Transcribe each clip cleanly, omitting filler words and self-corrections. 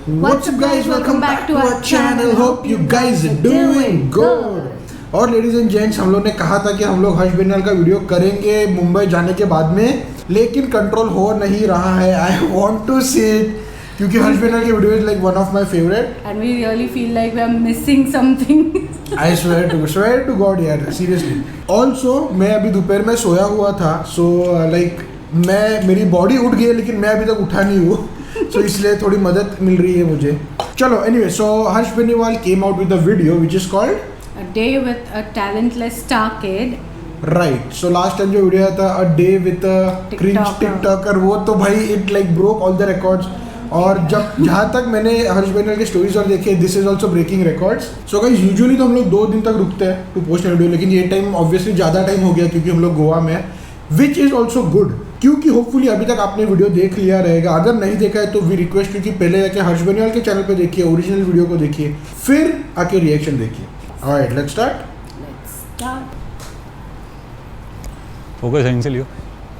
What's up guys, welcome back to our channel. Hope you guys are doing good. और ladies and gents, हम लोग ने कहा था कि हम लोग हर्ष बेनीवाल का वीडियो करेंगे मुंबई जाने के बाद में, लेकिन कंट्रोल हो नहीं रहा है. I want to say it क्योंकि हर्ष बेनीवाल के video is like one of my favourite and we really feel like we are missing something. I swear to God यार, सीरियसली. ऑल्सो मैं अभी दोपहर में सोया हुआ था, सो मेरी बॉडी उठ गई है लेकिन मैं अभी तक उठा नहीं हूँ. सो इसलिए थोड़ी मदद मिल रही है मुझे. चलो anyway, so Harsh Beniwal came out with the video which is called A day with a talentless star kid. Right. So last time जो वीडियो आया था, a day with a cringe TikToker, वो तो भाई it like broke all the records. और जब जहाँ तक मैंने हर्ष बेनीवाल के स्टोरीज और देखे, this is also breaking records. So guys, usually तो हम लोग 2 दिन तक रुकते हैं टू पोस्ट वीडियो, लेकिन ये टाइम ऑब्वियसली ज़्यादा टाइम हो गया क्योंकि हम लोग गोवा में, विच इज़ ऑल्सो गुड, क्योंकि होपफुली अभी तक आपने वीडियो देख लिया रहेगा. अगर नहीं देखा है तो वी रिक्वेस्ट क्योंकि पहले जाके हर्ष बेनीवाल के चैनल पे देखिए, ओरिजिनल वीडियो को देखिए, फिर आके रिएक्शन देखिए. Alright, let's start. फोकस यहीं से लियो,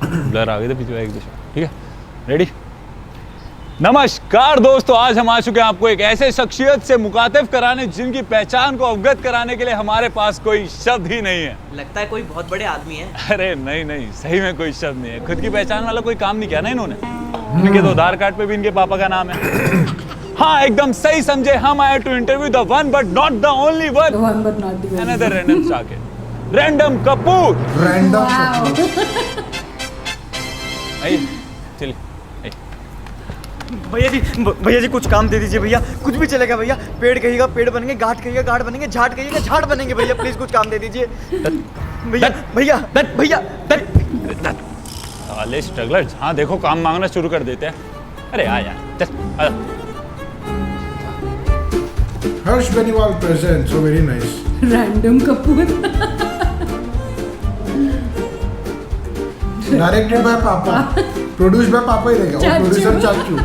ब्लर आ गए थे पीछे एक दिशा. ठीक है, रेडी. नमस्कार दोस्तों, आज हम आ चुके हैं आपको एक ऐसे शख्सियत से मुखातिब कराने जिनकी पहचान को अवगत कराने के लिए हमारे पास कोई शब्द ही नहीं है. लगता है कोई बहुत बड़े आदमी है. अरे नहीं, सही में कोई शब्द नहीं है. खुद की पहचान वाला कोई काम नहीं किया ना इन्होंने. इनके तो आधार कार्ड पे भी इनके पापा का नाम है. हाँ, एकदम सही समझे. हम आए to interview the one but not the only one, another random star, random Kapoor. आइए चलिए. भैया जी कुछ काम दे दीजिए भैया, कुछ भी चलेगा भैया. पेड़ कहिएगा पेड़ बनेंगे, घाट कहिएगा घाट बनेंगे, झाट कहिएगा झाट बनेंगे. भैया प्लीज कुछ काम दे दीजिए भैया. भैया भैया साले स्ट्रगलर्स. हाँ देखो, काम मांगना शुरू कर देते हैं. अरे आ यार, चल आ. Harsh Beniwal present, so very nice. Random Kapoor. Directed by पापा, प्रोड्यूस बाय पापा ही रहेगा, और प्रोड्यूसर चाचू.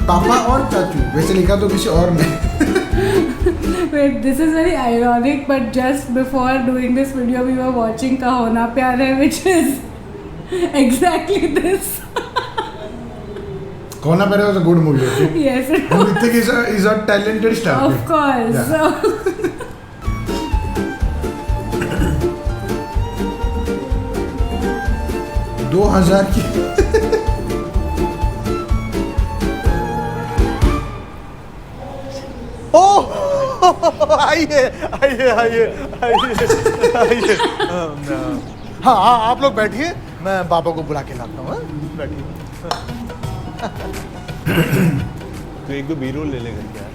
पापा और चाचू, वैसे लिखा तो किसी और ने. Wait, this is very ironic, but just before doing this video, we were watching का होना प्यार है, which is exactly this. Kona Pere was a good movie. Okay? Yes. Hrithik is a talented star. Of course. Yeah. So, 2000 की. आइए आइए आइए आइए. हाँ आप लोग बैठिए, मैं बाबा को बुला के लाता हूँ. बैठिए. तो एक दो बीरोल ले लेगा क्या?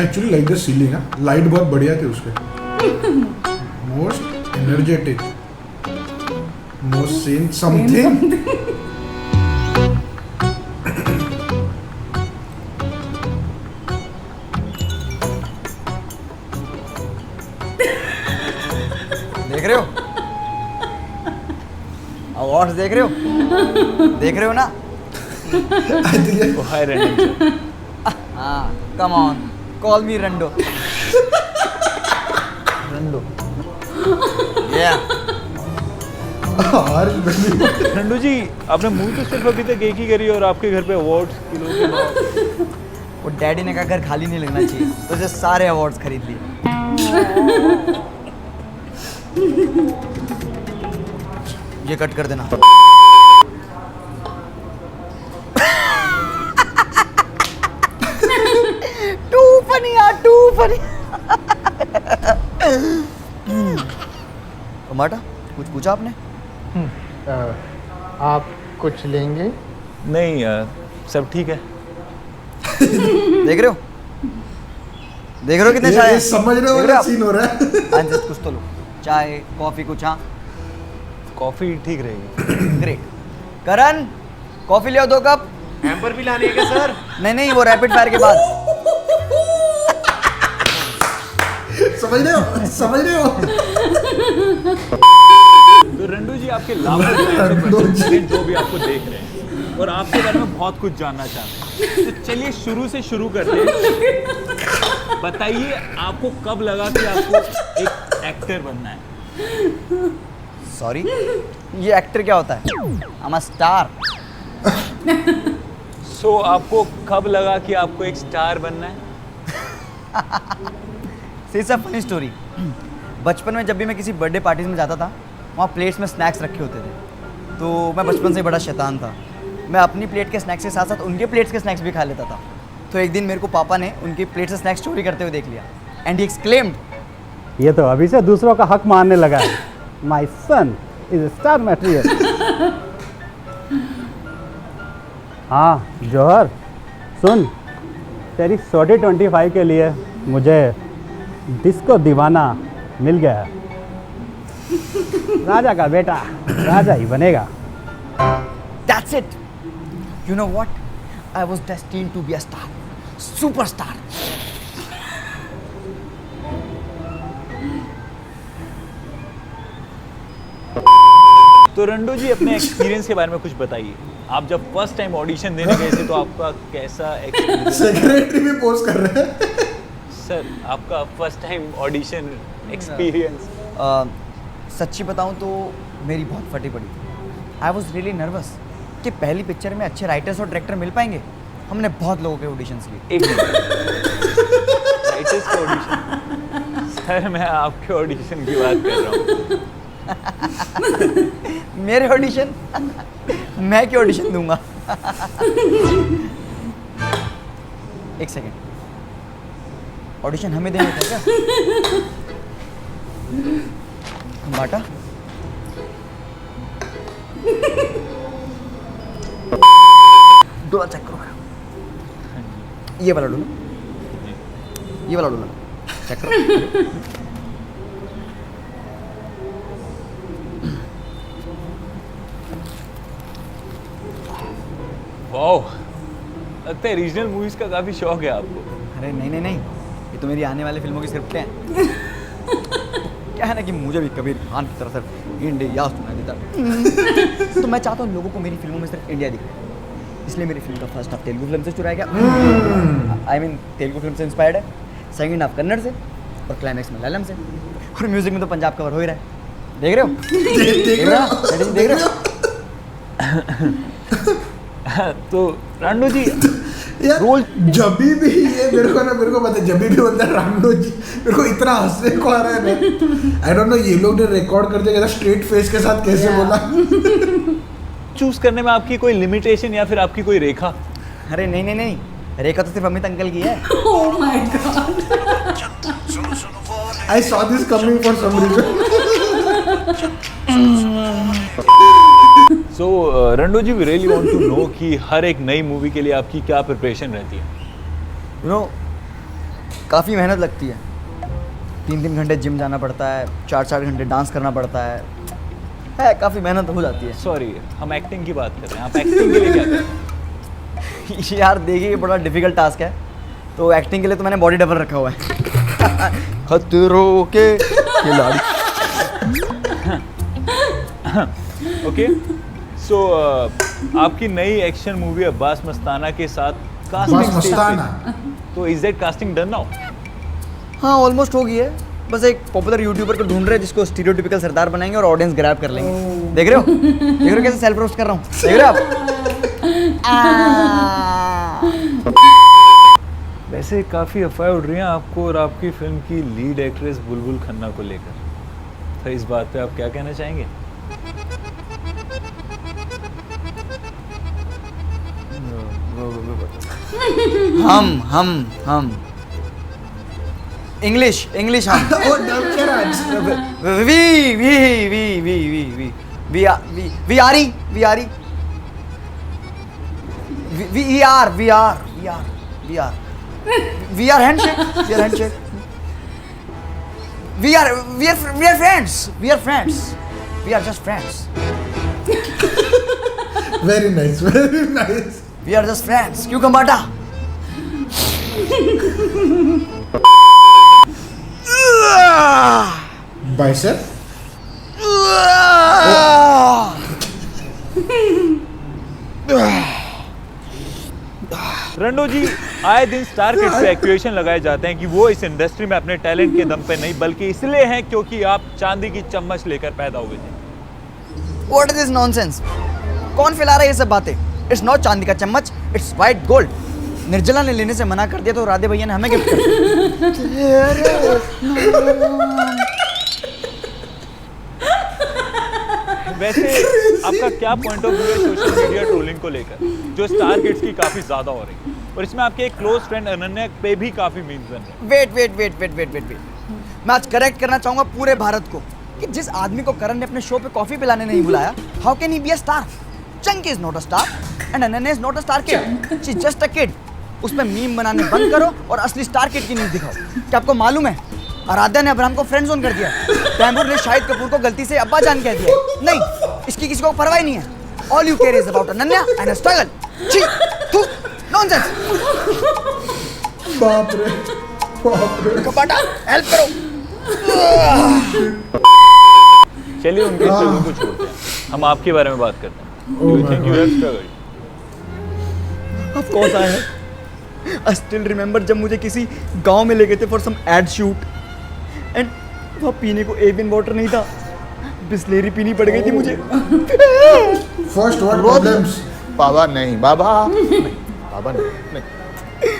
Actually like the ceiling, light बहुत बढ़िया थे उसके. Most energetic, most seen something. देख रहे हो अवार्ड्स, देख रहे हो ना. हाय रैंडम. हाँ, कम ऑन, कॉल मी रंडो. हर्ष बेनीवाल. रंडू जी, आपने मूवी तो सिर्फ अभी तक एक ही करी और आपके घर पे अवार्ड्स किलो के बाद. वो डैडी ने कहा घर खाली नहीं लगना चाहिए, तो जो सारे अवार्ड्स खरीद लिए. ये कट कर देना. टू फनी यार, टू फनी. टमाटा, कुछ पूछा आपने? आप कुछ लेंगे? नहीं, सब ठीक है. देख रहे हो कितने चाय ये समझ रहे हो ना सीन हो रहा है. कुछ तो लो, चाय कॉफी कुछ. हाँ कॉफी ठीक रहेगी. ग्रेट. करण, कॉफी ले आओ 2 कप. हैम्पर भी लानी है क्या सर? नहीं, वो रैपिड फायर के बाद. समझ रहे हो. तो रंडू जी, आपके लाभ जो भी आपको देख रहे हैं, और आपके बारे में बहुत कुछ जानना चाहते हैं। तो चलिए शुरू से शुरू करते हैं। बताइए आपको कब लगा कि आपको एक एक्टर बनना है? सॉरी, ये एक्टर क्या होता है? I am a star. सो आपको कब लगा कि आपको एक स्टार बनना है? It's a funny story. बचपन में जब भी मैं किसी बर्थडे पार्टीज में जाता था, वहाँ प्लेट्स में स्नैक्स रखे होते थे। तो मैं बचपन से बड़ा शैतान था। मैं अपनी प्लेट के स्नैक्स के साथ साथ उनके प्लेट्स के स्नैक्स भी खा लेता था। तो एक दिन मेरे को पापा ने उनकी प्लेट से स्नैक्स चोरी करते हुए देख लिया। एंड ही एक्सक्लेम्ड, ये तो अभी से दूसरों का हक मारने लगा है। माई सन इज स्टार मटेरियल। हाँ जौहर सुन, तेरी 25 के लिए मुझे डिस्को दीवाना मिल गया है। राजा का बेटा राजा ही बनेगा। That's it. You know what, I was destined to be a star, superstar. तो रंडो जी अपने एक्सपीरियंस के बारे में कुछ बताइए। आप जब फर्स्ट टाइम ऑडिशन देने गए थे तो आपका कैसा एक्सपीरियंस? सेक्रेटरी भी पोस्ट कर रहे हैं। सर आपका फर्स्ट टाइम ऑडिशन एक्सपीरियंस? सच्ची बताऊं तो मेरी बहुत फटी पड़ी। आई वॉज रियली नर्वस कि पहली पिक्चर में अच्छे राइटर्स और डायरेक्टर मिल पाएंगे। हमने बहुत लोगों के ऑडिशंस लिए। एक राइटर्स का ऑडिशन? सर मैं आपके ऑडिशन की बात कर रहा हूँ। मेरे ऑडिशन? मैं क्यों ऑडिशन दूंगा? एक सेकेंड, ऑडिशन हमें देना था क्या? बाटा डोला चेक करो। ये वाला डोला, ये वाला डोला चेक करो। वाह, लगता है रीजनल मूवीज का काफी शौक है आपको। अरे नहीं नहीं नहीं, ये तो मेरी आने वाली फिल्मों की स्क्रिप्ट हैं। क्या है ना कि मुझे भी कबीर खान की तरह सिर्फ इंडिया सुनाई देता। तो मैं चाहता हूँ लोगों को मेरी फिल्मों में सिर्फ इंडिया दिखे, इसलिए मेरी फिल्म का फर्स्ट हाफ तेलुगु फिल्म से चुराया गया। आई मीन तेलुगु फिल्म से इंस्पायर्ड है, सेकंड हाफ कन्नड़ से और क्लाइमैक्स मलयालम से। और म्यूजिक में तो पंजाब कवर हो ही रहा है। देख रहे हो? देख रहे हो? तो रांडो जी यार रोल जब भी ये मेरे को पता है, जब भी बोलता है रांडो जी, मेरे को इतना हंसने को आ रहा है ना। आई डोंट नो ये लोग ने रिकॉर्ड करते कैसा स्ट्रेट फेस के साथ कैसे बोला। चूज करने में आपकी कोई लिमिटेशन या फिर आपकी कोई रेखा? अरे नहीं नहीं नहीं, रेखा तो सिर्फ अमित अंकल की है। Oh my god. I saw this coming for some reason. So रंडो जी we really want to know कि हर एक नई मूवी के लिए आपकी क्या प्रिपरेशन रहती है? यू नो, काफ़ी मेहनत लगती है। 3-3 घंटे जिम जाना पड़ता है, 4-4 घंटे डांस करना पड़ता है, काफ़ी मेहनत हो जाती है। सॉरी, हम एक्टिंग की बात कर रहे हैं। आप एक्टिंग के लिए क्या करते हैं? यार देखिए, ये बड़ा डिफिकल्ट टास्क है। तो एक्टिंग के लिए तो मैंने बॉडी डबल रखा हुआ है। खतरों के खिलाड़ी। ओके, सो आपकी नई एक्शन मूवी अब्बास मस्ताना के साथ कास्टिंग अब्बास मस्ताना। तो is that casting done now? हाँ, ऑलमोस्ट हो गई है। बस एक पॉपुलर यूट्यूबर को ढूंढ रहे हैं जिसको स्टीरियोटिपिकल सरदार बनाएंगे और ऑडियंस ग्रैब कर लेंगे। देख रहे हो? देख रहे हो कैसे सेल्फ रोस्ट कर रहा हूँ? देख रहे हो आप? वैसे काफ़ी अफवाहें उड़ रही हैं आपको और आपकी फिल्म की लीड एक्ट्रेस बुलबुल खन्ना को लेकर। तो इस बात पे आप क्या कहना चाहेंगे? हम इंग्लिश हम ओ डब के राज। we are handshake. We are friends. We are just friends. Very nice, very nice. We are just friends. क्यों कमाटा? Bicep? रंडो जी, आए दिन स्टार किड्स पे एक्यूएशन लगाए जाते हैं कि वो इस इंडस्ट्री में अपने टैलेंट के दम पे नहीं बल्कि इसलिए हैं क्योंकि आप चांदी की चम्मच लेकर पैदा हुए थे। What is this nonsense? कौन फैला रहा है ये सब बातें? It's not चांदी का चम्मच, it's white gold. निर्जला ने लेने से मना कर दिया तो राधे भैया ने हमें गिफ्ट कर वैसे आपका क्या पॉइंट ऑफ व्यू है सोशल मीडिया ट्रोलिंग को लेकर जो स्टार किड्स की काफी ज्यादा हो रही है और इसमें आपके एक क्लोज फ्रेंड अनन्या पे भी काफी मीम्स बन रहे हैं। वेट। मैं आज करेक्ट करना चाहूंगा पूरे भारत को कि जिस आदमी को करण ने अपने शो पे कॉफी पिलाने नहीं बुलाया, how can he B a star? Chunky is not a star and Ananya is not a star kid, she is just a kid. उसमें मीम बनाने बंद करो और असली स्टार किड की न्यूज़ दिखाओ। क्या आपको मालूम है आराध्या ने अब्राहम को फ्रेंड जोन कर दिया, तैमूर ने शाहिद कपूर को गलती से अब्बा जान कह दिया? नहीं, इसकी किसी को परवाह नहीं है। All you care is about Ananya and a struggle. छी, थू, नॉनसेंस। बाप रे कपाटा, हेल्प करो। चलिए उनके स्ट्रगल को छोड़ते हैं, हम आपके बारे में बात करते हैं। Oh Do you my think you God. have struggled? Of course I have. I still remember जब मुझे किसी गांव में ले गए थे for some ad shoot and वहाँ पीने को एवियन वाटर नहीं था, बिस्लेरी पीनी पड़ गई थी मुझे। First what problems? बाबा नहीं, बाबा नहीं।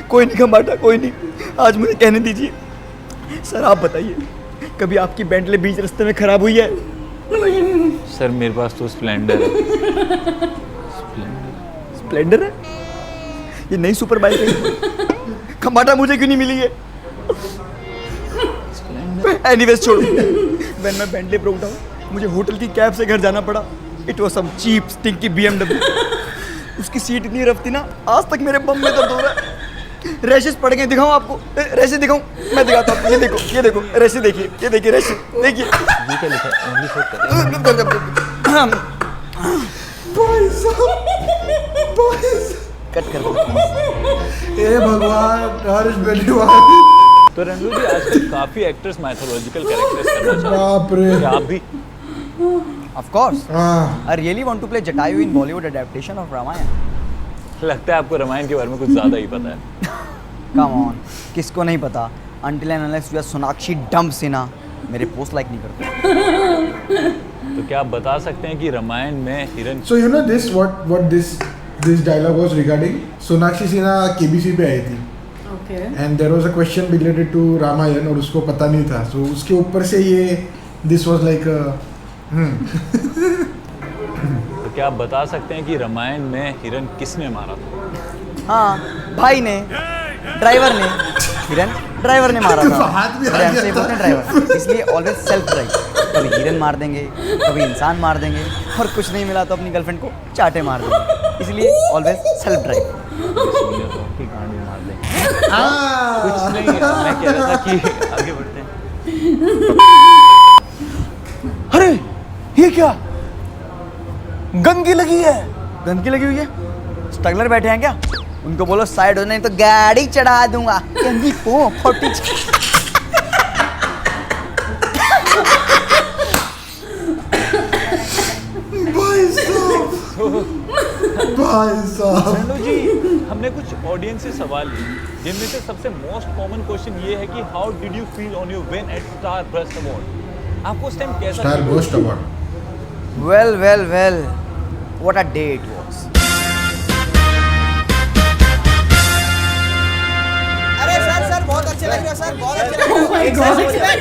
कोई नहीं खमाटा, कोई नहीं, आज मुझे कहने दीजिए। सर आप बताइए, कभी आपकी बेंटले बीच रास्ते में खराब हुई है? सर मेरे पास तो स्प्लेंडर है। स्प्लेंडर है? ये नई सुपर बाइक है। खमाटा मुझे क्यों नहीं मिली है? एनीवेज छोड़ो। व्हेन मैं बेंटले ब्रोक डाउन, मुझे होटल की कैब से घर जाना पड़ा। It was some cheap stinky BMW। उसकी सीट इतनी रफ थी ना, आज तक मेरे बम में दर्द हो रहा है। रैशेस पड़ गए, दिखाऊं आपको? रैशेस दिखाऊं? मैं दिखाता हूँ, ये देखो रैशेस देखिए, ये देखिए रैशेस, देखिए। ये क्या लिखा है? Only for Karan। कट कर दो। हे भगवान, हर्ष बेनीवाल। तो रंडू जी, आजकल काफी एक्टर्स माइथोलॉजिकल कैरेक्टर्स करना चाहते बाप रे। हैं, क्या आप भी? Of course, हाँ, I really want to play Jatayu in Bollywood adaptation of Ramayana. लगता है आपको रामायण के बारे में कुछ ज्यादा ही पता है। Come on, किसको नहीं पता? Until and unless you are Sonakshi dumb Sinha, मेरे पोस्ट लाइक नहीं करते। तो क्या आप बता सकते हैं कि रामायण में हिरन so you know this what this dialogue was regarding? Sonakshi Sinha KBC पे आई थी Okay. and there was a question related to Ramayan और उसको पता नहीं था, so उसके ऊपर से ये this was like तो क्या आप बता सकते हैं कि रामायण में हिरन किसने मारा था? हाँ, भाई ने, ड्राइवर ने, हिरन ड्राइवर ने मारा था। हाथ भी आ और हमसे गया बोलते हैं ड्राइवर, इसलिए ऑलवेज सेल्फ ड्राइव। कभी हिरन मार देंगे, कभी इंसान मार देंगे, और कुछ नहीं मिला तो अपनी गर्लफ्रेंड को चाटे मार देंगे, इसलिए ऑलवेज सेल्फ ड्राइव। की गांड भी मार देंगे। कुछ नहीं, मैं कह रहा था कि आगे बढ़ते हैं। अरे ये क्या, गंदगी लगी है? गंदगी लगी हुई है? स्ट्रगलर बैठे हैं क्या? उनको बोलो साइड हो, नहीं तो गाड़ी चढ़ा दूंगा। गंदी को 40। भाई साहब। रंडू जी, हमने कुछ ऑडियंस से सवाल लिए जिनमें से सबसे मोस्ट कॉमन क्वेश्चन ये है कि how did you feel on your win at star bust award? आपको उस टाइम कैसा star feel bust award. Well, what a day it was. अरे सर बहुत अच्छे लग रहे हो सर, बहुत अच्छे लग रहे हो। Oh my God.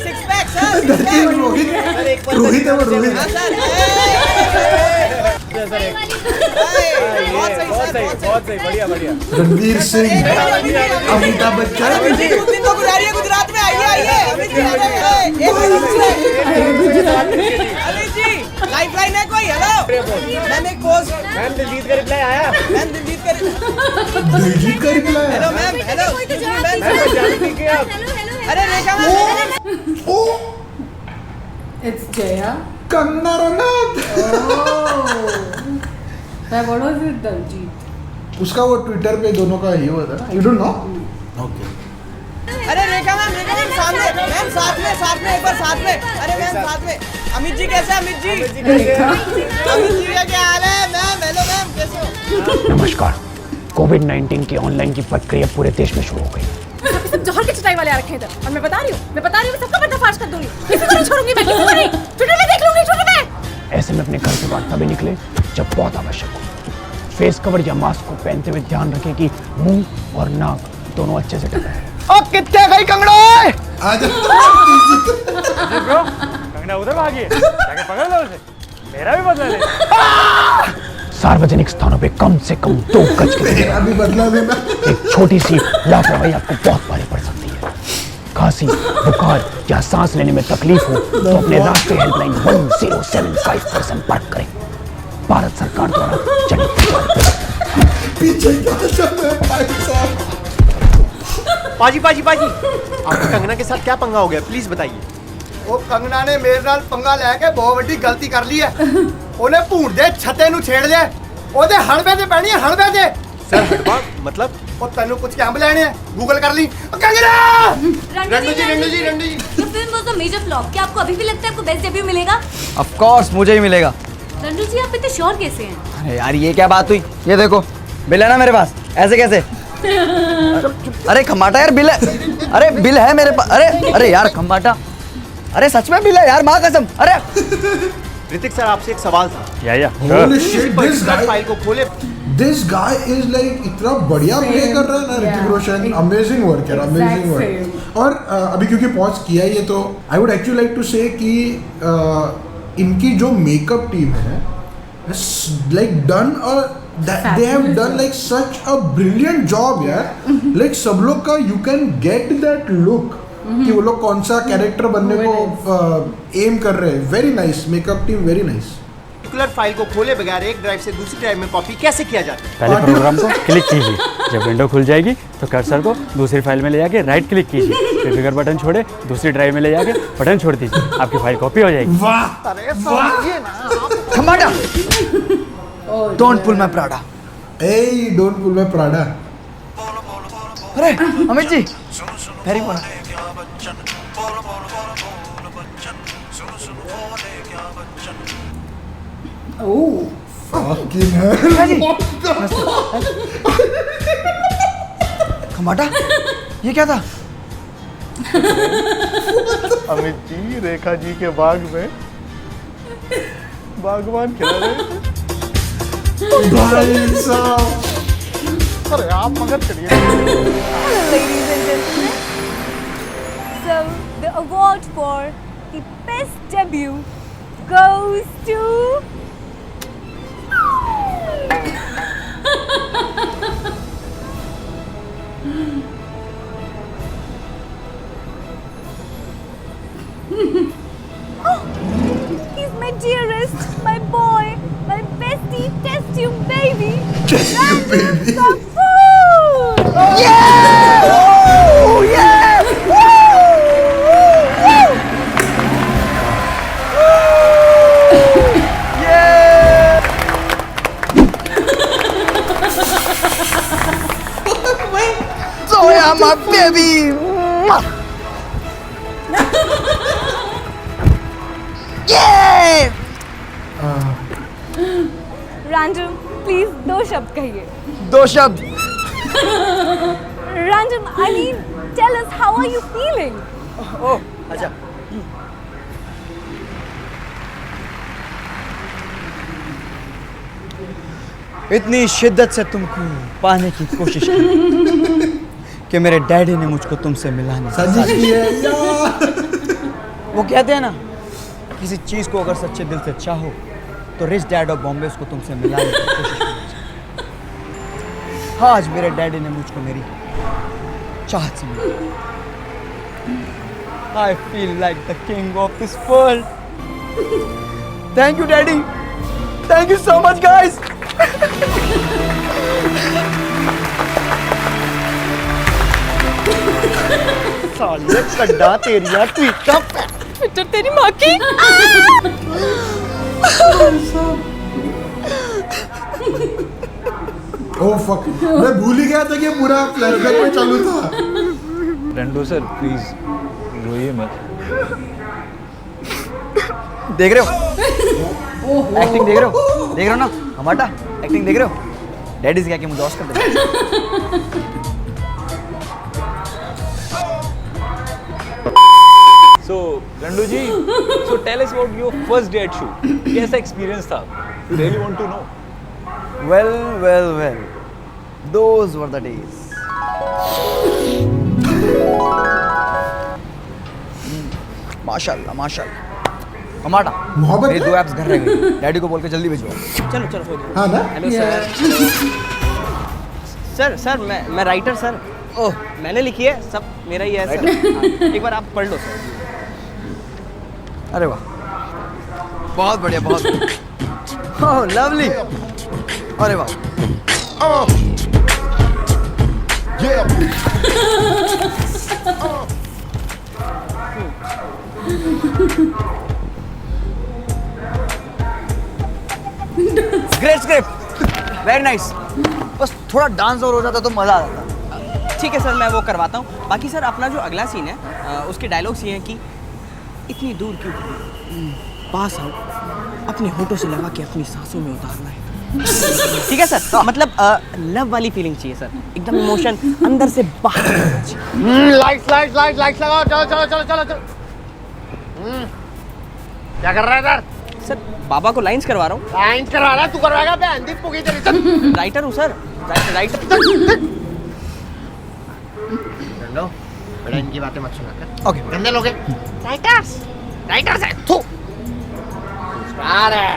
Six pack sir. Rohit है वो, रोहित। बहुत सही, बढ़िया। रणवीर सिंह, अमिताभ बच्चन। उस दिन तो गुजरात में आइए। अमित जी, लाइफलाइन है कोई? हेलो मैम, एक पोस्ट। मैम दिलजीत का रिप्लाई आया? दिलजीत का reply hello ma'am, hello ma'am. अरे Rekha ma'am. Oh It's Jaya. Kangana Ranaut. But what was it, Daljit? उसका वो ट्विटर पे दोनों का ये हुआ था ना, यू डोंट नो? ओके। अरे रेखा मैम सामने, मैम साथ में एक बार साथ में। अरे मैम साथ में। अमित जी कैसे? अमित जी का क्या हाल है? मैम हेलो मैम, कैसे हो? नमस्कार, कोविड-19 की ऑनलाइन की प्रक्रिया पूरे देश में शुरू हो गई। आप सब जौहर के चटाई वाले आ रखे हैं इधर, और मैं बता रही हूँ सबका पर्दाफाश कर दूंगी। किसी को नहीं छोड़ूंगी मैं, किसी को नहीं। ट्विटर में देख लूंगी, ट्विटर में। ऐसे में अपने घर से बाहर तभी निकले जब बहुत आवश्यक हो। फेस कवर या मास्क को पहनते हुए ध्यान रखें कि मुंह और नाक दोनों अच्छे से ढका है। अब कितने गई कंगड़ो? ब्रो कंगना उधर भागी है, जाके पकड़ लो उसे, मेरा भी बदला ले। सार्वजनिक स्थानों पे कम से कम 2 गज की दूरी। अभी बदला लेना। एक छोटी सी लापरवाही आपको बहुत भारी पड़ सकती है। खांसी, बुखार या सांस लेने में तकलीफ हो तो अपने राष्ट्रीय हेल्पलाइन 1075 पर संपर्क करें। भारत सरकार द्वारा चलित। पीछे क्या चल रहा है भाई साहब? पाजी आपको कंगना के साथ क्या पंगा हो गया, प्लीज बताइए। ਉਹ ਕੰਗਨਾ ਨੇ ਮੇਰੇ ਨਾਲ ਪੰਗਾ ਲੈ ਕੇ ਬਹੁਤ ਵੱਡੀ ਗਲਤੀ ਕਰ ਲਈ ਹੈ। ਉਹਨੇ ਭੂੰਡ ਦੇ ਛੱਤੇ ਨੂੰ ਛੇੜ ਲਿਆ। ਉਹਦੇ ਹਲਵੇ ਤੇ ਪੈਣੀ ਹੈ, ਹਲਵੇ ਤੇ। सर हटवा मतलब? ਉਹ ਤੈਨੂੰ ਕੁਝ ਕੰਮ ਲੈਣੇ ਆ, ਗੂਗਲ कर ली। कंगना! रंडू जी, ये film was a major flop. क्या आपको अभी भी लगता है आपको बेस्ट डेब्यू मिलेगा? ऑफ कोर्स मुझे ही मिलेगा। रंडू जी आप इतने श्योर कैसे हैं? अरे यार ये क्या बात हुई? ये देखो बिल है ना मेरे पास, ऐसे कैसे? अरे खम्बाटा यार बिल है, अरे बिल है मेरे पास। अरे यार खम्बाटा, अरे सच में बिल है यार, माँ कसम। अरे ऋतिक सर आपसे एक सवाल था। या Holy shit, this guy, file को खोले। this guy is like इतना बढ़िया प्ले कर रहा है ना ऋतिक रोशन। अमेजिंग वर्क यार, अमेजिंग वर्क। और अभी क्योंकि पॉज किया ये तो I would actually like to say कि इनकी जो मेकअप टीम है like done they have done like such a brilliant job यार। like सब लोग का you can get that look कि वो लोग कौन सा कैरेक्टर बनने को एम कर रहे हैं। Very nice makeup team, very nice. Particular file को खोले बगैर एक ड्राइव से दूसरी ड्राइव में कॉपी कैसे किया जाता है? पहले प्रोग्राम को क्लिक कीजिए, जब विंडो खुल जाएगी तो कर्सर को दूसरी फाइल में ले जाके राइट क्लिक कीजिए, फिर फिगर बटन छोड़े दूसरी ड्राइव में ले जाके बटन छोड़ दीजिए, आपकी फाइल कॉपी हो जाएगी। वाह अरे समझिए ना। Khambatta, don't pull my Prada. ए डोंट पुल माय प्राडा। अरे Amit ji, very good. fucking hell। Khambatta ये क्या था? अमित जी रेखा जी के बाग में बागवान खेल रहे थे। भाई साहब, अरे आप मगर चलिए। Ladies and gentlemen, so the award for the best debut goes to he's my dearest, my boy, my bestie, test tube baby, Ranjit Kapoor. Yeah! Woo! Yeah! Woo! Woo! Yeah! Zoya, my baby. Yeah! Random, please दो शब्द कहिए. 2 शब्द. Random, I mean, tell us how are you feeling? Oh, अच्छा. इतनी शिद्दत से तुमको पाने की कोशिश की कि मेरे डैडी ने मुझको तुमसे मिलाने की साजिश साजिश की है यार। वो कहते हैं ना, किसी चीज़ को अगर सच्चे दिल से चाहो तो रिच डैड ऑफ बॉम्बे उसको तुमसे मिलाने की कोशिश करनी चाहिए। हाँ, आज मेरे डैडी ने मुझको मेरी चाहत से मिला। I feel like the king of this world. Thank you, Daddy. Thank you so much, guys. साले कड्डा तेरिया ट्वीटा फिटर तेरी माँ की. ओह फक, मैं भूल ही गया था कि पूरा फ्लैशबैक में चालू था। रंडो सर प्लीज रोइए मत। देख रहे हो? एक्टिंग देख रहे हो? देख रहे हो ना? हमारा एक्टिंग देख रहे हो? डैडी से क्या कि मुझे ऑस्कर दे दो। So, Gandu ji, so tell us about your first day at shoot. कैसा experience था? We really want to know. Well. Those were the days. माशाल्लाह टमाटा मोहब्बत मेरे है? 2 एप्स घर रह गए। डैडी को बोल के जल्दी भिजवा। चलो चलो हो गया। हाँ ना? हेलो सर मैं राइटर सर। ओह मैंने लिखी है, सब मेरा ही है सर। हाँ, एक बार आप पढ़ लो सर। अरे वाह, बहुत बढ़िया, बहुत ओह लवली। अरे वाह, ग्रेट स्क्रिप्ट, वेरी नाइस। बस थोड़ा डांस और हो जाता तो मजा आ जाता। ठीक है सर, मैं वो करवाता हूँ। बाकी सर अपना जो अगला सीन है उसके डायलॉग्स ये हैं कि इतनी दूर क्यों, पास आओ, अपने होठों से लगा के अपनी सांसों में उतारना है। ठीक है सर, मतलब लव वाली फीलिंग चाहिए सर, एकदम इमोशन अंदर से बाहर निकलना चाहिए। लाइट्स लगाओ, चलो। क्या कर रहा है इधर? सर बाबा को लाइंस करवा रहा हूँ। लाइन्स करवा रहा है? तू करवाएगा बे? अंधी पुगी तेरी। चल। राइटर हूँ सर, राइटर। लो, बेटा इनकी बातें मत सुना कर। ओके, गंदे लोग हैं। राइटर्स है। थू। स्टार है।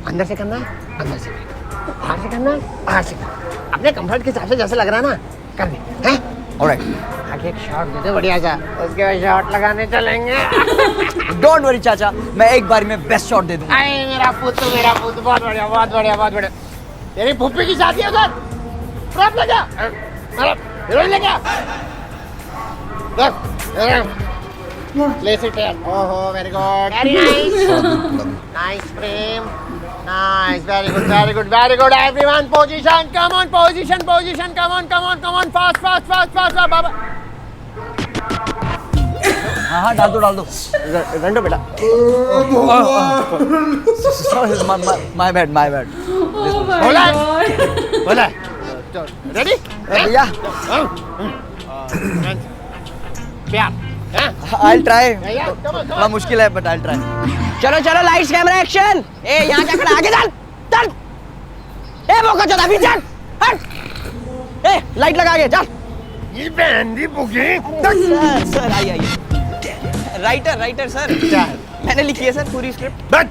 अंदर से करना है, अंदर से करना। बाहर से करना है, बाहर से करना। अपने कंफर्ट के हिसाब से जैसे लग रहा है ना, कर दे। हैं? ऑलराइट। आगे एक शॉट दे दे बढ़िया सा, उसके बाद शॉट लगाने चलेंगे। डोंट वरी चाचा, मैं एक बार में बेस्ट शॉट दे दूंगा। अरे मेरा पुत, बहुत बढ़िया। तेरी फुप्पी की शादी है उधर, प्रॉप ले जा, हीरोइन ले जा। Place it here. ओहो very good, very nice frame, nice, very good. Everyone position, come on position, come on fast बाबा। हाँ, डाल दो। रंडो बेटा। My bad. Oh my बोला है? God. बोला रेडी भैया, प्यार। I'll try। भैया, come on। थोड़ा मुश्किल है बट I'll try। चलो लाइट्स कैमरा एक्शन। ए यहाँ जाकर आगे चल। ए मौका चला भी चल, हट। ए लाइट लगा के चल। ये बैंडी पुगी। सर आइए। राइटर सर, क्या? मैंने लिखी है सर पूरी स्क्रिप्ट। बैठ।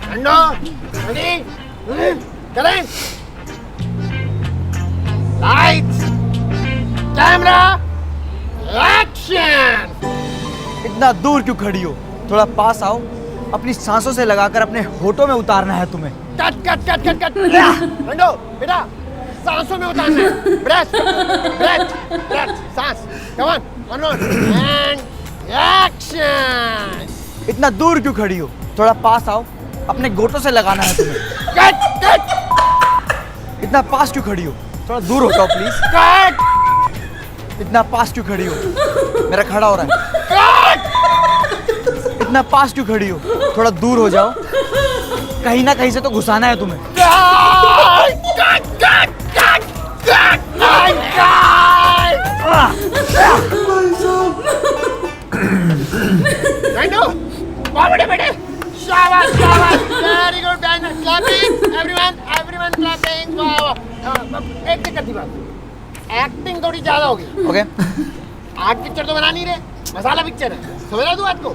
रंडो, रेडी, करें। Lights, camera, action. इतना दूर क्यों खड़ी हो? थोड़ा पास आओ, अपनी सांसों से लगाकर अपने होठों में उतारना है तुम्हें। कट। रंडो बेटा, सांसों में उतारना है। ब्रेथ, सांस। Come on, one more, and action. इतना दूर क्यों खड़ी हो? थोड़ा पास आओ, अपने घोटों से लगाना है तुम्हें। कट। इतना पास क्यों खड़ी हो? थोड़ा दूर हो जाओ प्लीज। कट। इतना पास क्यों खड़ी हो? मेरा खड़ा हो रहा है। इतना पास क्यों खड़ी हो? थोड़ा दूर हो जाओ, कहीं ना कहीं से तो घुसाना है तुम्हें। बेटे, शाबाश, very good, clapping, everyone clapping. एक दिक्कत थी बात, एक्टिंग थोड़ी ज्यादा होगी। ओके, आर्ट पिक्चर तो बना नहीं रहे, मसाला पिक्चर है। समझ रहा तू बात को?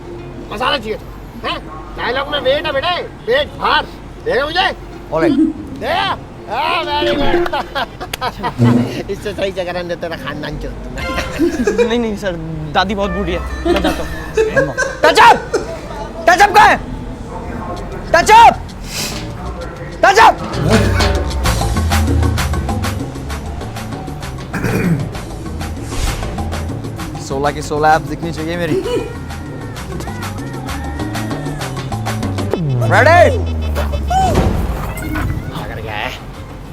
मसाला चाहिए था, हैं? डायलॉग में वेट है बेटे, वेट बाहर देगा मुझे। ऑलराइट। देगा? Very good. इससे सही जगह रहने तेरा खानदान चलता। नहीं सर, दादी बहुत बूढ़ी है, मैं जाता हूँ। टचअप कहाँ है? टचअप 16 की 16 एप्स दिखनी चाहिए मेरी। रेडी? अगर क्या है?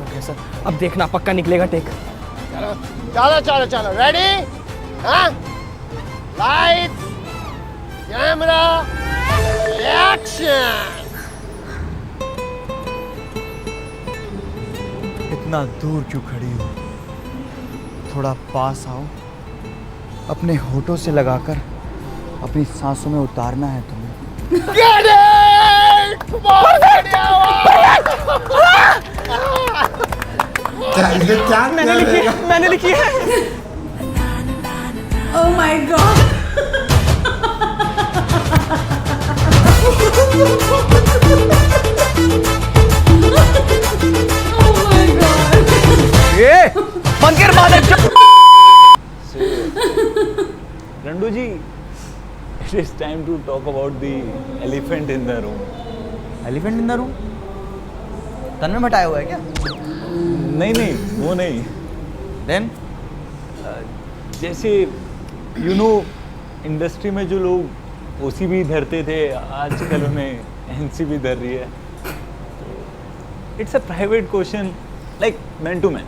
ओके सर, अब देखना पक्का निकलेगा टेक। चलो, रेडी? हाँ? Lights, camera, action. इतना दूर क्यों खड़ी हो? थोड़ा पास आओ, अपने होठों से लगाकर अपनी सांसों में उतारना है तुम्हें। क्या मैंने लिखी है। Oh my god. Oh my god. ये मंदिर मालिक। रंडू जी, it is time to talk about the elephant in the room. Elephant in the room? तन में बटाया हुआ है क्या? नहीं नहीं, वो नहीं। देन जैसे यू नो, इंडस्ट्री में जो लोग ओसीबी धरते थे, आजकल उन्हें एनसीबी धर रही है। It's a private question, like man to man.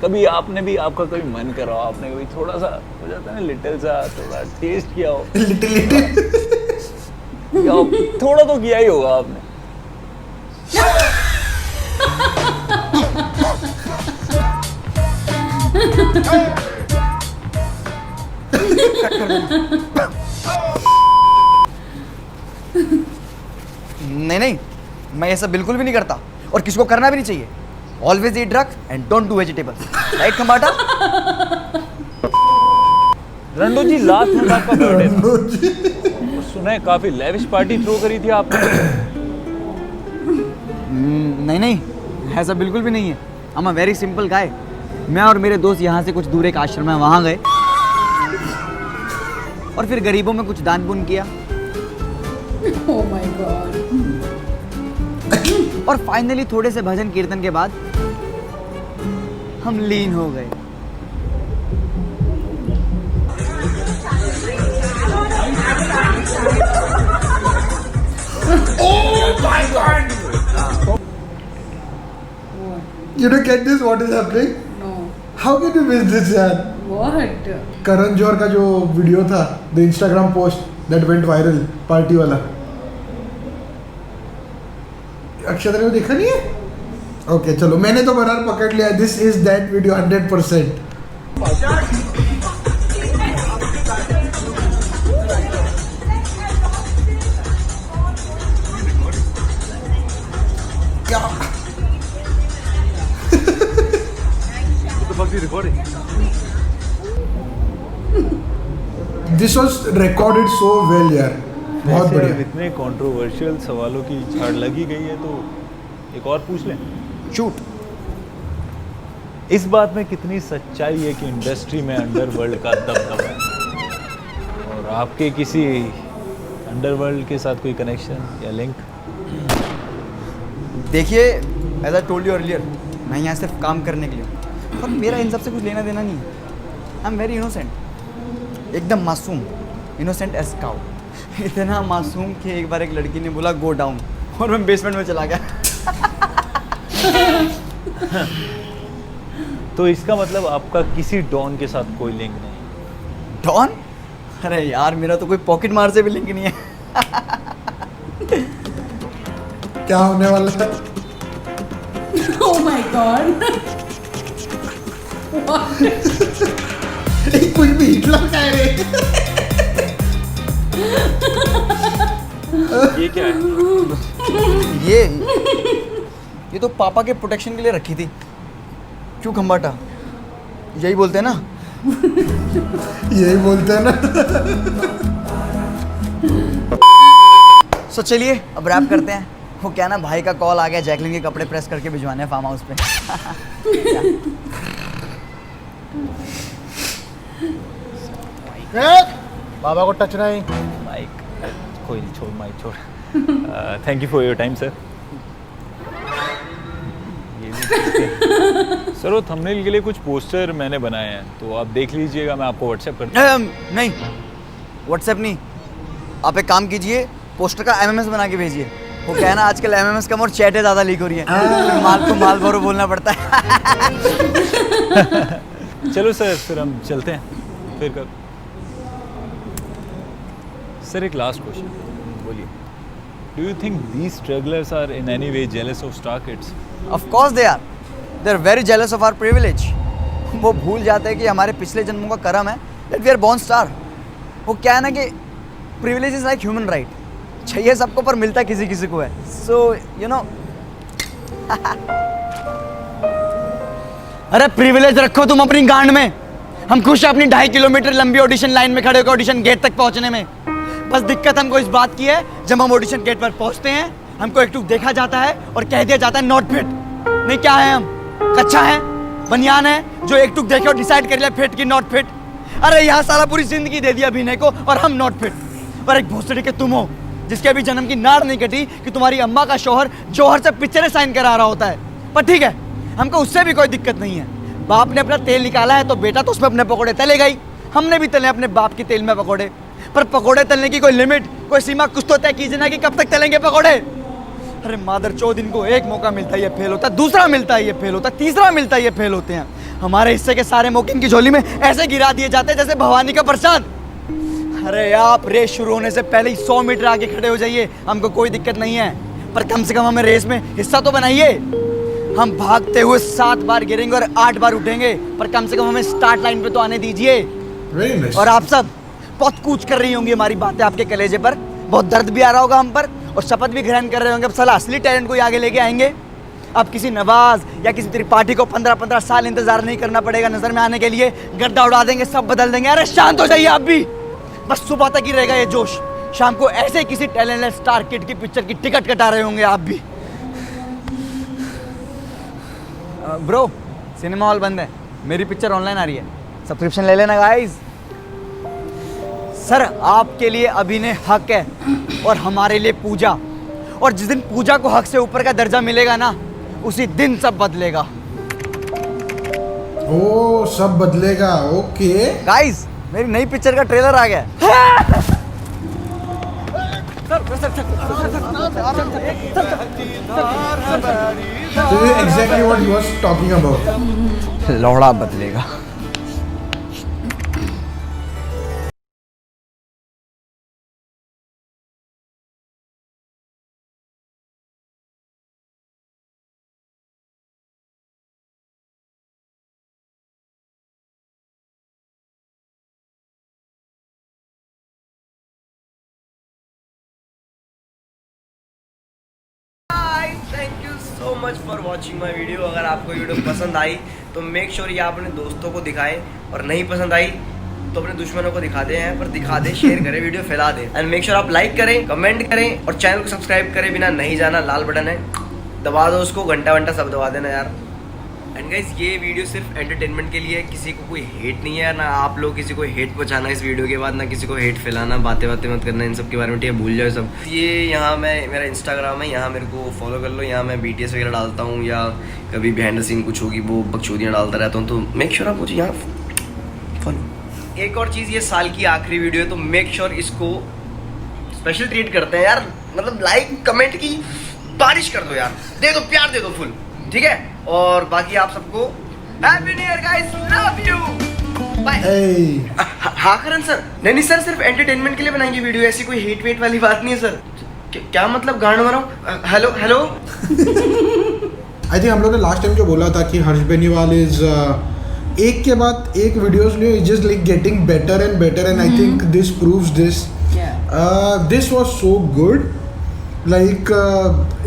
कभी आपने भी, आपका कभी मन करा हो, आपने कभी थोड़ा सा हो जाता है ना, लिटिल सा थोड़ा टेस्ट किया हो? या थोड़ा तो किया ही होगा आपने। नहीं, मैं ये सब बिल्कुल भी नहीं करता और किसी को करना भी नहीं चाहिए। Always eat drug and don't do vegetables, right Khambatta? रंडू जी, लास्ट मंथ आपका बर्थडे था, सुना है काफी लेविश पार्टी थ्रो करी थी आपने। नहीं, ऐसा बिल्कुल भी नहीं है। I am a very simple guy. मैं और मेरे दोस्त यहाँ से कुछ दूर एक आश्रम है, वहाँ गए और फिर गरीबों में कुछ दान पुण्य किया। Oh my god. और फाइनली थोड़े से भजन कीर्तन के बाद हम लीन हो गए। You don't get this? What is happening? No. How can you miss this, यार? What? करण जौहर का जो वीडियो था, the Instagram post that went viral, party वाला। अक्षय ने देखा नहीं है? ओके चलो, मैंने तो बराबर पकड़ लिया। This is that video 100%। क्या? This was recorded so well यार, बहुत वैसे बढ़िया। अब इतने कंट्रोवर्शियल सवालों की झाड़ लगी गई है, तो एक और पूछ लें। शूट। इस बात में कितनी सच्चाई है कि इंडस्ट्री में अंडरवर्ल्ड का दबदबा है, और आपके किसी अंडरवर्ल्ड के साथ कोई कनेक्शन या लिंक? देखिए, as I told you earlier, मैं यहाँ सिर्फ काम करने के लिए हूँ और मेरा इन सब से कुछ लेना देना नहीं है। आई एम वेरी इनोसेंट, एकदम मासूम, इनोसेंट एज काउ। इतना मासूम कि एक बार एक लड़की ने बोला गो डाउन और मैं बेसमेंट में चला गया। तो इसका मतलब आपका किसी डॉन के साथ कोई लिंक नहीं? डॉन? अरे यार, मेरा तो कोई पॉकेट मार से भी लिंक नहीं है। क्या होने वाला है? Oh my god. What? कुछ भी हिटलर कह रहे। ये क्या है? ये तो पापा के प्रोटेक्शन के लिए रखी थी। क्यों खम्बाटा? यही बोलते हैं ना? यही बोलते हैं ना। सो चलिए अब रैप करते हैं। वो क्या ना, भाई का कॉल आ गया, जैकलिन के कपड़े प्रेस करके भिजवाने हैं फार्म हाउस पे। बाबा को टच नहीं। माइक कोई नहीं, छोड़ माइक छोड़। Thank you for your time sir. Sir, वो थंबनेल के लिए कुछ पोस्टर मैंने बनाए हैं, तो आप देख लीजिएगा, मैं आपको व्हाट्सएप कर दूँ। नहीं, व्हाट्सएप नहीं, आप एक काम कीजिए, पोस्टर का एमएमएस बना के भेजिए। वो क्या है ना, आजकल एमएमएस कम और चैटें ज़्यादा लीक हो रही है, फिर माल को माल भरो बोलना पड़ता है। चलो सर, फिर हम चलते हैं। फिर कब? सर, एक लास्ट क्वेश्चन, बोलिए। Do you think these strugglers are in any way jealous of star kids? Of course they are. They're very jealous of our privilege. वो भूल जाते हैं कि हमारे पिछले जन्मों का कर्म है that we are born star. वो क्या है ना कि privilege is like human right. चाहिए सबको पर मिलता किसी किसी को है. So you know. अरे प्रिविलेज रखो तुम अपनी गांड में. हम खुश हैं अपनी 2.5 किलोमीटर लंबी ऑडिशन लाइन में खड़े होकर ऑडिशन गेट तक पहुंचने में. बस दिक्कत हमको इस बात की है, जब हम ऑडिशन गेट पर पहुंचते हैं हमको एक टूक देखा जाता है और कह दिया जाता है नॉट फिट. नहीं क्या है हम? कच्चा है, बनियान है जो एक टूक देखे और डिसाइड कर लिया फिट की नॉट फिट. अरे यहाँ सारा पूरी जिंदगी दे दिया अभिनय को और हम नॉट फिट. पर एक भोसड़ी के तुम हो जिसके अभी जन्म की नाड़ नहीं कटी कि तुम्हारी अम्मा का शौहर जौहर से पिक्चरें साइन करा रहा होता है. पर ठीक है, हमको उससे भी कोई दिक्कत नहीं है. बाप ने अपना तेल निकाला है तो बेटा तो उसमें अपने पकौड़े तलेगा ही. हमने भी तले अपने बाप के तेल में पकौड़े. पर पकौड़े तलने की कोई लिमिट, कोई सीमा कुछ तो तय कीजिए ना कि कब तक तलेंगे पकौड़े. अरे मादर चौथ, इनको एक मौका मिलता है ये फेल होता है, दूसरा मिलता है ये फेल होता है, तीसरा मिलता है ये फेल होते हैं. हमारे हिस्से के सारे मौके इनकी झोली में ऐसे गिरा दिए जाते हैं जैसे भवानी का प्रसाद. अरे आप रेस शुरू होने से पहले ही 100 मीटर आगे खड़े हो जाइए, हमको कोई दिक्कत नहीं है. पर कम से कम हमें रेस में हिस्सा तो बनाइए. हम भागते हुए 7 बार गिरेंगे और 8 बार उठेंगे, पर कम से कम हमें स्टार्ट लाइन पे तो आने दीजिए. और आप सब बहुत कूच कर रही होंगी हमारी बातें आपके कलेजे पर, बहुत दर्द भी आ रहा होगा हम पर और शपथ भी ग्रहण कर रहे होंगे अब साला असली टैलेंट को आगे लेके आएंगे. अब किसी नवाज या किसी त्रिपाठी को 15-15 साल इंतजार नहीं करना पड़ेगा नजर में आने के लिए. गर्दा उड़ा देंगे, सब बदल देंगे. अरे शांत हो जाइए आप भी, बस सुबह तक ही रहेगा ये जोश. शाम को ऐसे किसी टैलेंटेड स्टार किड की पिक्चर की टिकट कटा रहे होंगे आप भी. ब्रो, सिनेमा हॉल बंद है, मेरी पिक्चर ऑनलाइन आ रही है, सब्सक्रिप्शन ले लेना गाइस. सर आपके लिए अभिनय हक है और हमारे लिए पूजा. और जिस दिन पूजा को हक से ऊपर का दर्जा मिलेगा ना, उसी दिन सब बदलेगा. ओ सब बदलेगा. ओके गाइस, मेरी नई पिक्चर का ट्रेलर आ गया. Exactly what he was talking about. लौड़ा बदलेगा. Thank you so much for watching my video. अगर आपको वीडियो पसंद आई तो मेक श्योर ये आप अपने दोस्तों को दिखाएं, और नहीं पसंद आई तो अपने दुश्मनों को दिखा दें हैं, पर दिखा दें, शेयर करें, वीडियो फैला दें. एंड मेक श्योर आप लाइक करें, कमेंट करें और चैनल को सब्सक्राइब करें बिना नहीं जाना. लाल बटन है, दबा दो उसको, घंटा वंटा सब दबा देना यार. एंड गाइस, ये वीडियो सिर्फ एंटरटेनमेंट के लिए है, किसी को कोई हेट नहीं है. ना आप लोग किसी को हेट पहुंचाना इस वीडियो के बाद, ना किसी को हेट फैलाना, बातें मत करना इन सब के बारे में. ठीक है, भूल जाओ सब. ये यहाँ मैं, मेरा इंस्टाग्राम है, यहाँ मेरे को फॉलो कर लो. यहाँ मैं BTS वगैरह डालता हूँ या कभी बिहाइंड द सीन कुछ होगी वो बकचोदियाँ डालता रहता हूँ. तो मेक श्योर आप मुझे यहाँ फॉलो. एक और चीज़, ये साल की आखिरी वीडियो है तो मेक श्योर इसको स्पेशल ट्रीट करते हैं यार. मतलब लाइक कमेंट की बारिश कर दो यार, दे दो प्यार, दे दो फुल. ठीक है, और बाकी आप सबको happy new year guys, love you, bye. हाँ करण सर, नहीं सर, सिर्फ एंटरटेनमेंट के लिए बनाएंगे वीडियो, ऐसी कोई हेट वेट वाली बात नहीं है सर. क्या मतलब गांड मारो. Hello hello. आई थिंक हम लोग ने लास्ट टाइम जो बोला था कि हर्ष बेनीवाल इज एक के बाद एक वीडियोस में is just like getting better and better. And I think this proves this. This was so good. Like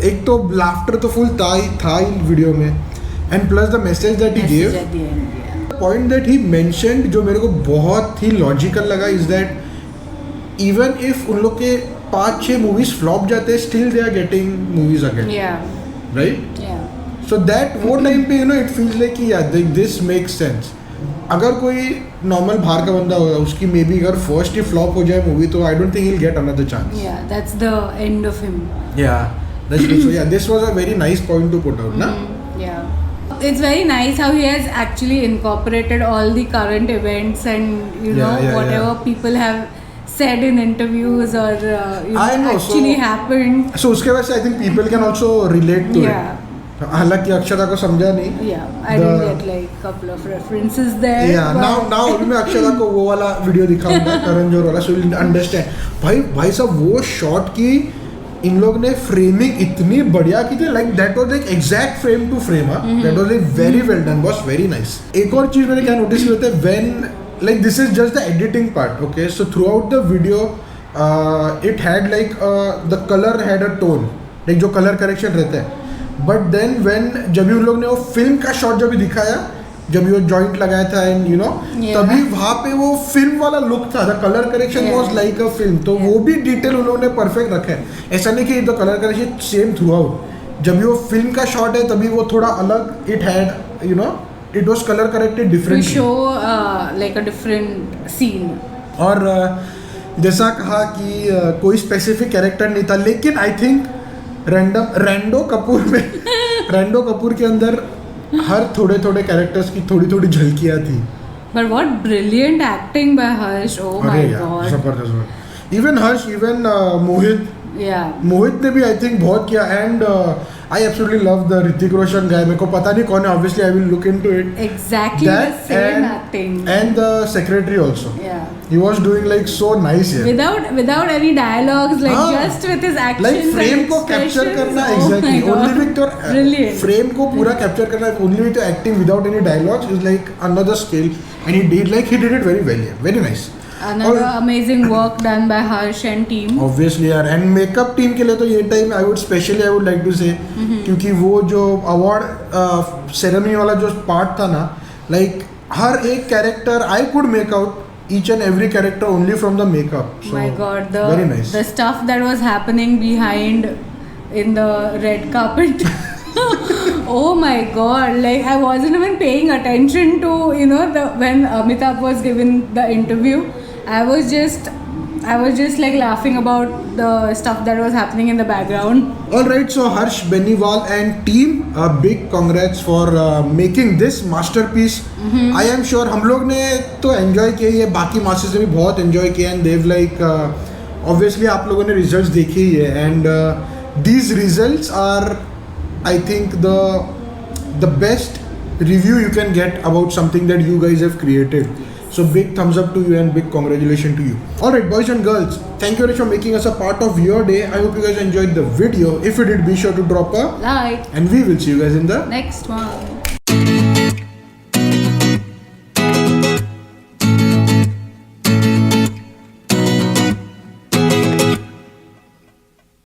एक तो लाफ्टर तो फुल था ही वीडियो में, and plus the message that he gave. Point that he mentioned जो मेरे को बहुत ही लॉजिकल लगा इज दैट इवन इफ उन लोग के 5-6 मूवीज फ्लॉप जाते हैं, still they are getting movies again, right? So that वो टाइम पे you know it feels like कि यार दिस मेक्स सेंस. अगर कोई नॉर्मल बाहर का बंदा होगा, उसकी मे बी अगर फर्स्ट ही फ्लॉप हो जाए मूवी, तो I don't think he will get another chance. Yeah, that's the end of him. Yeah, that's true. So yeah, this was a very nice point to put out, na? Yeah. It's very nice how he has actually incorporated all the current events and whatever people have said in interviews or actually happened. So उसके वजह से I think people can also relate to it. हालांकि अक्षरा को समझा नहीं. I didn't get like couple of references there. Now अभी मैं अक्षरा को वो वाला वीडियो दिखाऊंगा करण जोहर वाला, so you'll understand. भाई साहब वो शॉट की इन लोग ने फ्रेमिंग इतनी बढ़िया की थी, like that was like exact frame to frame. That was like very well done, was very nice. एक और चीज मैंने क्या नोटिस किया था, when like this is just the editing part, okay, so throughout the video it had like the color had a tone, like जो color correction रहता है, but then when जब भी उन लोग ने वो फिल्म का शॉट जब भी दिखाया, जब वो जॉइंट लगाया था एंड यू नो तभी वहाँ पे वो फिल्म वाला लुक था, the colour correction was like a film. तो वो भी डिटेल उन्होंने परफेक्ट रखा है. ऐसा नहीं कि the colour correction same through out, जब भी वो फिल्म का शॉट है तभी वो थोड़ा अलग, it had you know it was color corrected differently to show like a different scene. और जैसा कहा कि कोई स्पेसिफिक कैरेक्टर नहीं था, लेकिन आई थिंक रैंडो कपूर में रैंडो कपूर के अंदर हर थोड़े थोड़े कैरेक्टर्स की थोड़ी थोड़ी झलकियां थी. But what brilliant acting by Harsh! Oh my god! जबरदस्त. Even Harsh, even मोहित. Yeah. मोहित ने भी आई थिंक बहुत किया. And I absolutely love the Hrithik Roshan guy. मेरे को पता नहीं कौन है, obviously I will look into it. Exactly the same acting. And the secretary also. Yeah. He was doing like so nice here. Without any dialogues, like just with his actions. Like frame को capture करना, exactly. Only with your brilliant. Frame को पूरा capture करना, only with your acting without any dialogues is like another skill. And he did it very well here. Very nice. Another amazing work done by Harsh and team. Obviously यार, and makeup team के लिए तो ये time I would like to say, क्योंकि वो जो award ceremony वाला जो part था ना, like हर एक character I could make out each and every character only from the makeup. So, my god, very nice. The stuff that was happening behind in the red carpet. Oh my god, like I wasn't even paying attention to, you know, when Amitabh was given the interview. I was just like laughing about the stuff that was happening in the background. Alright, so Harsh Beniwal and team, a big congrats for making this masterpiece. I am sure हम लोग ने तो enjoy किया, ये बाकी masses ने भी बहुत enjoy किया, and they've like obviously आप लोगों ने results देखे ही है, and these results are I think the best review you can get about something that you guys have created. So big thumbs up to you and big congratulations to you. Alright boys and girls, thank you very much for making us a part of your day. I hope you guys enjoyed the video. If you did, be sure to drop a like, and we will see you guys in the next one.